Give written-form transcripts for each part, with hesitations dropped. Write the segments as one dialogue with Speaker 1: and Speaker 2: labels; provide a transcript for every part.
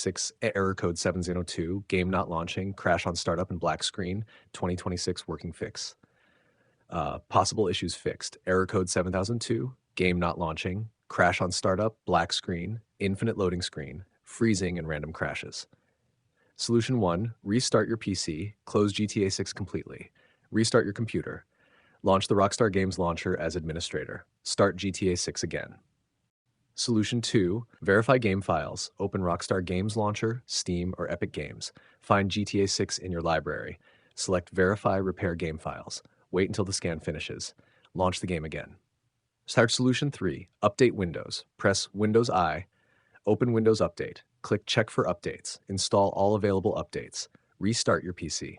Speaker 1: 6 error code 702, game not launching, crash on startup and black screen, 2026 working fix. Possible issues fixed. Error code 7002, game not launching, crash on startup, black screen, infinite loading screen, freezing and random crashes. Solution 1, restart your PC, close GTA 6 completely. Restart your computer. Launch the Rockstar Games launcher as administrator. Start GTA 6 again. Solution 2, verify game files. Open Rockstar Games Launcher, Steam, or Epic Games. Find GTA 6 in your library. Select Verify Repair Game Files. Wait until the scan finishes. Launch the game again. Start Solution 3, update Windows. Press Windows I. Open Windows Update. Click Check for Updates. Install all available updates. Restart your PC.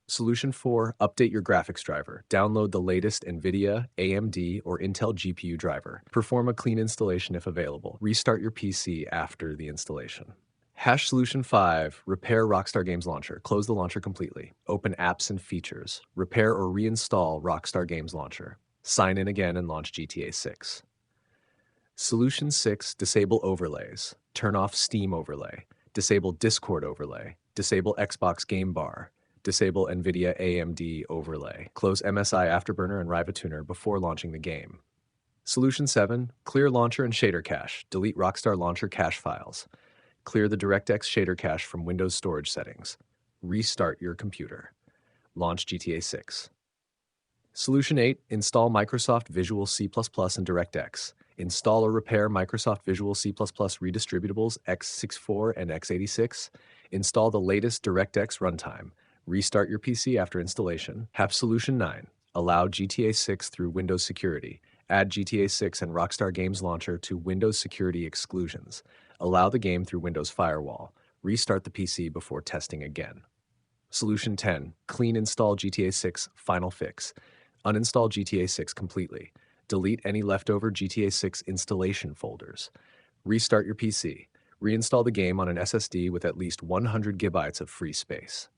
Speaker 1: Solution 4, update your graphics driver. Download the latest NVIDIA, AMD, or Intel GPU driver. Perform a clean installation if available. Restart your PC after the installation. Solution 5, repair Rockstar Games Launcher. Close the launcher completely. Open Apps and Features. Repair or reinstall Rockstar Games Launcher. Sign in again and launch GTA 6. Solution 6, disable overlays. Turn off Steam overlay. Disable Discord overlay. Disable Xbox Game Bar. Disable NVIDIA AMD overlay. Close MSI Afterburner and Riva Tuner before launching the game. Solution 7, clear launcher and shader cache. Delete Rockstar launcher cache files. Clear the DirectX shader cache from Windows storage settings. Restart your computer. Launch GTA 6. Solution 8, install Microsoft Visual C++ and DirectX. Install or repair Microsoft Visual C++ redistributables x64 and x86. Install the latest DirectX runtime. Restart your PC after installation. Solution 9, allow GTA 6 through Windows Security. Add GTA 6 and Rockstar Games Launcher to Windows Security exclusions. Allow the game through Windows Firewall. Restart the PC before testing again. Solution 10, clean install GTA 6 Final Fix. Uninstall GTA 6 completely. Delete any leftover GTA 6 installation folders. Restart your PC. Reinstall the game on an SSD with at least 100 gigabytes of free space.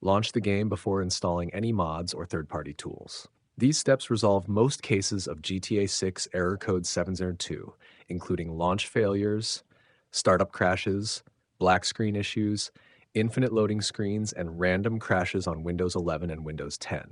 Speaker 1: Launch the game before installing any mods or third-party tools. These steps resolve most cases of GTA 6 error code 702, including launch failures, startup crashes, black screen issues, infinite loading screens, and random crashes on Windows 11 and Windows 10.